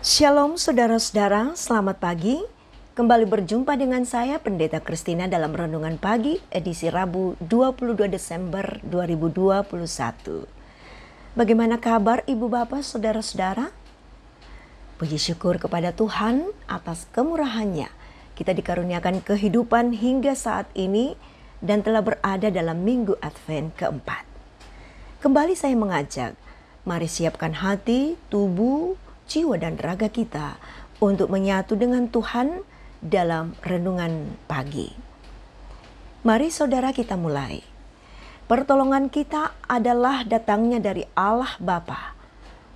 Shalom saudara-saudara, selamat pagi. Kembali berjumpa dengan saya Pendeta Kristina dalam Renungan Pagi edisi Rabu 22 Desember 2021. Bagaimana kabar Ibu Bapak saudara-saudara? Puji syukur kepada Tuhan atas kemurahannya. Kita dikaruniakan kehidupan hingga saat ini dan telah berada dalam minggu Advent keempat. Kembali saya mengajak, mari siapkan hati, tubuh, jiwa dan raga kita untuk menyatu dengan Tuhan dalam renungan pagi. Mari saudara kita mulai. Pertolongan kita adalah datangnya dari Allah Bapa,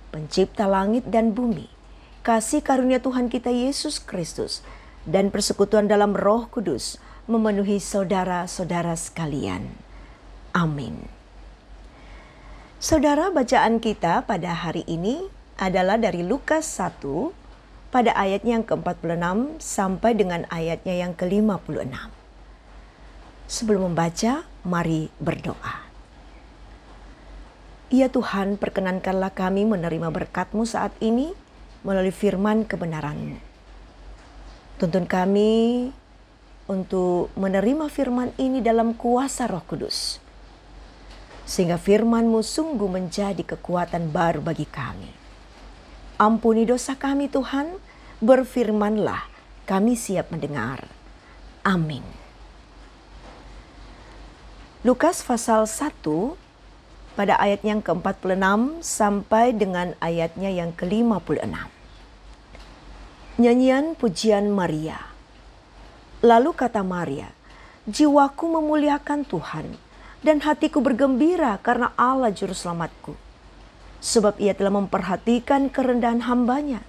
pencipta langit dan bumi, kasih karunia Tuhan kita Yesus Kristus, dan persekutuan dalam Roh Kudus memenuhi saudara-saudara sekalian. Amin. Saudara, bacaan kita pada hari ini adalah dari Lukas 1 pada ayatnya yang ke-46 sampai dengan ayatnya yang ke-56. Sebelum membaca, mari berdoa. Ya Tuhan, perkenankanlah kami menerima berkat-Mu saat ini melalui firman kebenaran-Mu. Tuntun kami untuk menerima firman ini dalam kuasa Roh Kudus, sehingga firman-Mu sungguh menjadi kekuatan baru bagi kami. Ampuni dosa kami Tuhan, berfirmanlah, kami siap mendengar. Amin. Lukas pasal 1 pada ayat yang ke-46 sampai dengan ayatnya yang ke-56. Nyanyian pujian Maria. Lalu kata Maria, jiwaku memuliakan Tuhan dan hatiku bergembira karena Allah Juru Selamatku. Sebab ia telah memperhatikan kerendahan hambanya.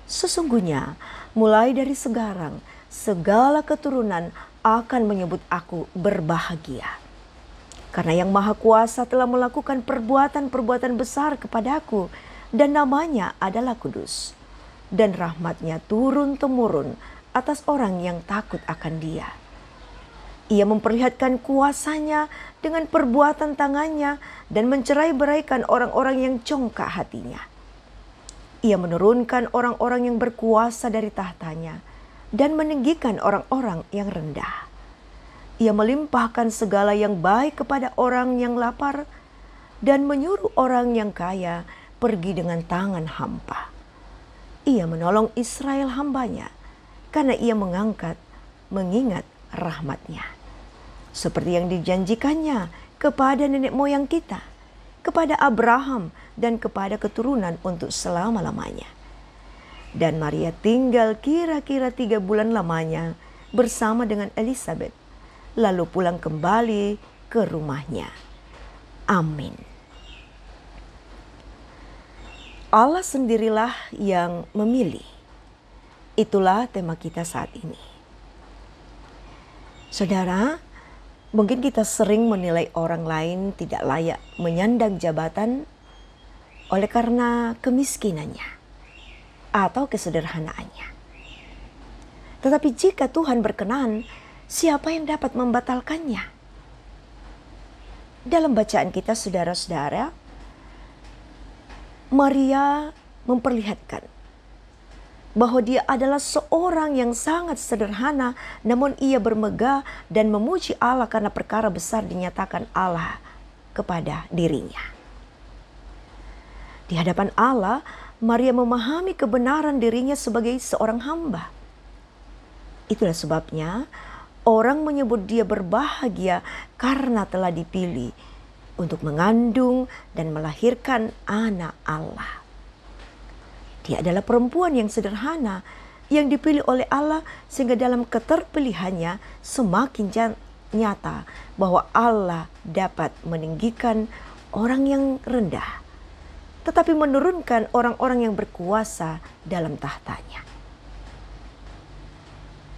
Sesungguhnya mulai dari sekarang segala keturunan akan menyebut aku berbahagia. Karena Yang Maha Kuasa telah melakukan perbuatan-perbuatan besar kepadaku dan namanya adalah kudus. Dan rahmatnya turun-temurun atas orang yang takut akan Dia. Ia memperlihatkan kuasanya dengan perbuatan tangannya dan mencerai-beraikan orang-orang yang congkak hatinya. Ia menurunkan orang-orang yang berkuasa dari tahtanya dan meninggikan orang-orang yang rendah. Ia melimpahkan segala yang baik kepada orang yang lapar dan menyuruh orang yang kaya pergi dengan tangan hampa. Ia menolong Israel hambanya karena ia mengingat rahmatnya. Seperti yang dijanjikannya kepada nenek moyang kita, kepada Abraham dan kepada keturunan untuk selama-lamanya. Dan Maria tinggal kira-kira 3 bulan lamanya bersama dengan Elizabeth, lalu pulang kembali ke rumahnya. Amin. Allah sendirilah yang memilih. Itulah tema kita saat ini. Saudara, mungkin kita sering menilai orang lain tidak layak menyandang jabatan oleh karena kemiskinannya atau kesederhanaannya. Tetapi jika Tuhan berkenan, siapa yang dapat membatalkannya? Dalam bacaan kita saudara-saudara, Maria memperlihatkan bahwa dia adalah seorang yang sangat sederhana, namun ia bermegah dan memuji Allah karena perkara besar dinyatakan Allah kepada dirinya. Di hadapan Allah, Maria memahami kebenaran dirinya sebagai seorang hamba. Itulah sebabnya orang menyebut dia berbahagia karena telah dipilih untuk mengandung dan melahirkan anak Allah. Dia adalah perempuan yang sederhana, yang dipilih oleh Allah sehingga dalam keterpilihannya semakin nyata bahwa Allah dapat meninggikan orang yang rendah, tetapi menurunkan orang-orang yang berkuasa dalam tahtanya.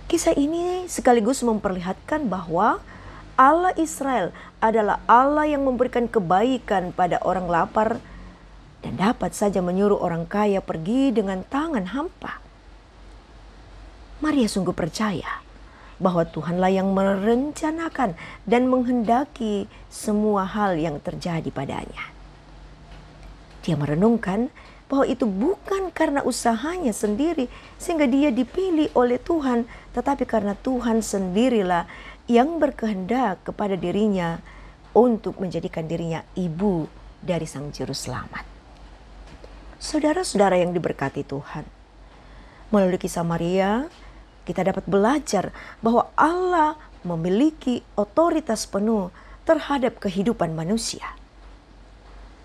Kisah ini sekaligus memperlihatkan bahwa Allah Israel adalah Allah yang memberikan kebaikan pada orang lapar dan dapat saja menyuruh orang kaya pergi dengan tangan hampa. Maria sungguh percaya bahwa Tuhanlah yang merencanakan dan menghendaki semua hal yang terjadi padanya. Dia merenungkan bahwa itu bukan karena usahanya sendiri sehingga dia dipilih oleh Tuhan, tetapi karena Tuhan sendirilah yang berkehendak kepada dirinya untuk menjadikan dirinya ibu dari Sang Juru Selamat. Saudara-saudara yang diberkati Tuhan, melalui kisah Maria, kita dapat belajar bahwa Allah memiliki otoritas penuh terhadap kehidupan manusia.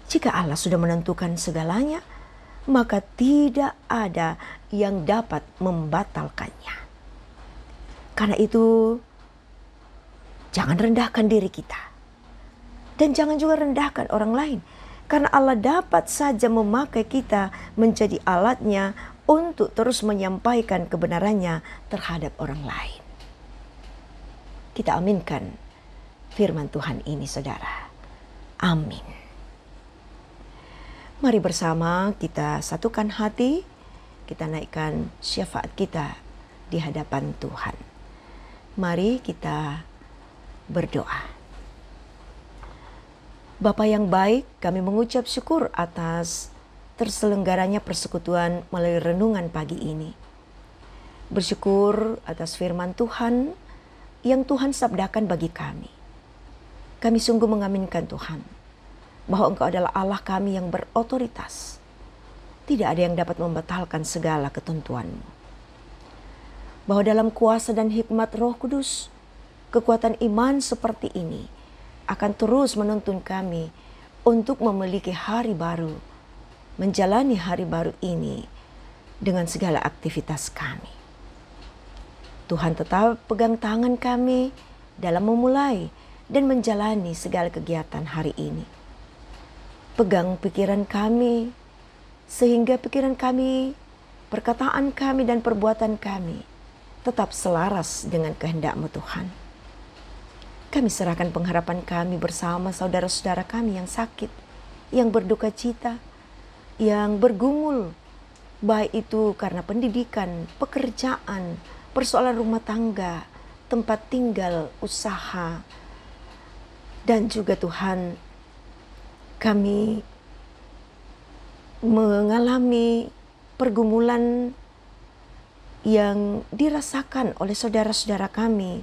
Jika Allah sudah menentukan segalanya, maka tidak ada yang dapat membatalkannya. Karena itu, jangan rendahkan diri kita. Dan jangan juga rendahkan orang lain. Karena Allah dapat saja memakai kita menjadi alatnya untuk terus menyampaikan kebenarannya terhadap orang lain. Kita aminkan firman Tuhan ini, saudara. Amin. Mari bersama kita satukan hati, kita naikkan syafaat kita di hadapan Tuhan. Mari kita berdoa. Bapa yang baik, kami mengucap syukur atas terselenggaranya persekutuan melalui renungan pagi ini. Bersyukur atas firman Tuhan yang Tuhan sabdakan bagi kami. Kami sungguh mengaminkan Tuhan, bahwa Engkau adalah Allah kami yang berotoritas. Tidak ada yang dapat membatalkan segala ketentuan-Mu. Bahwa dalam kuasa dan hikmat Roh Kudus, kekuatan iman seperti ini akan terus menuntun kami untuk memiliki hari baru, menjalani hari baru ini dengan segala aktivitas kami. Tuhan tetap pegang tangan kami dalam memulai dan menjalani segala kegiatan hari ini. Pegang pikiran kami, sehingga pikiran kami, perkataan kami, dan perbuatan kami tetap selaras dengan kehendak-Mu Tuhan. Kami serahkan pengharapan kami bersama saudara-saudara kami yang sakit, yang berduka cita, yang bergumul, baik itu karena pendidikan, pekerjaan, persoalan rumah tangga, tempat tinggal, usaha, dan juga Tuhan, kami mengalami pergumulan yang dirasakan oleh saudara-saudara kami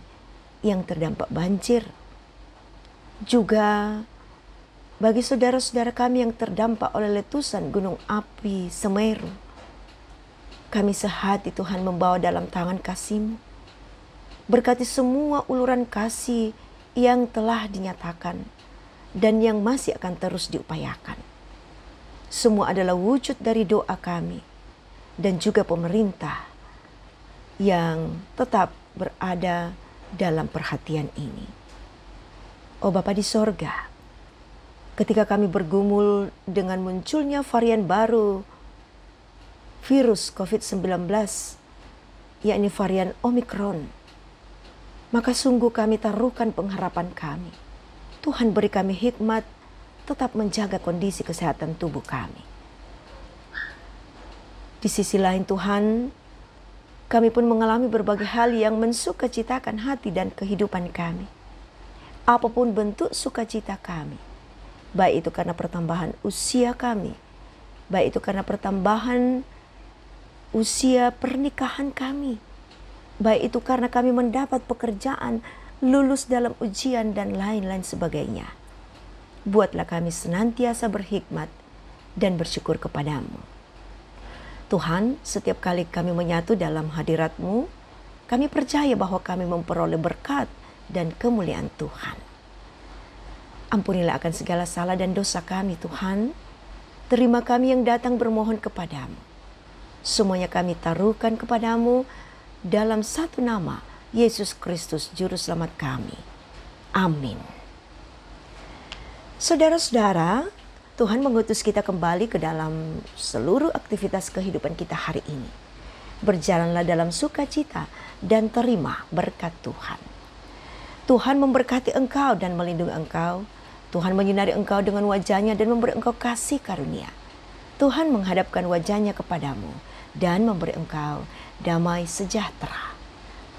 yang terdampak banjir. Juga bagi saudara-saudara kami yang terdampak oleh letusan gunung api Semeru. Kami sehati Tuhan membawa dalam tangan kasih-Mu. Berkati semua uluran kasih yang telah dinyatakan dan yang masih akan terus diupayakan. Semua adalah wujud dari doa kami dan juga pemerintah yang tetap berada dalam perhatian ini. Oh Bapa di sorga, ketika kami bergumul dengan munculnya varian baru virus COVID-19, yakni varian Omikron, maka sungguh kami taruhkan pengharapan kami. Tuhan beri kami hikmat tetap menjaga kondisi kesehatan tubuh kami. Di sisi lain Tuhan, kami pun mengalami berbagai hal yang mensukacitakan hati dan kehidupan kami. Apapun bentuk sukacita kami, baik itu karena pertambahan usia kami, baik itu karena pertambahan usia pernikahan kami, baik itu karena kami mendapat pekerjaan, lulus dalam ujian, dan lain-lain sebagainya. Buatlah kami senantiasa berhikmat dan bersyukur kepadamu. Tuhan, setiap kali kami menyatu dalam hadirat-Mu, kami percaya bahwa kami memperoleh berkat dan kemuliaan Tuhan. Ampunilah akan segala salah dan dosa kami, Tuhan. Terima kami yang datang bermohon kepadamu. Semuanya kami taruhkan kepadamu dalam satu nama, Yesus Kristus, Juru Selamat kami. Amin. Saudara-saudara, Tuhan mengutus kita kembali ke dalam seluruh aktivitas kehidupan kita hari ini. Berjalanlah dalam sukacita dan terima berkat Tuhan. Tuhan memberkati engkau dan melindungi engkau. Tuhan menyinari engkau dengan wajah-Nya dan memberi engkau kasih karunia. Tuhan menghadapkan wajah-Nya kepadamu dan memberi engkau damai sejahtera.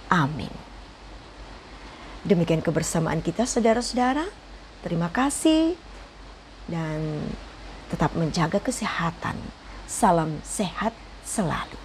Amin. Demikian kebersamaan kita, saudara-saudara. Terima kasih dan tetap menjaga kesehatan Salam sehat selalu.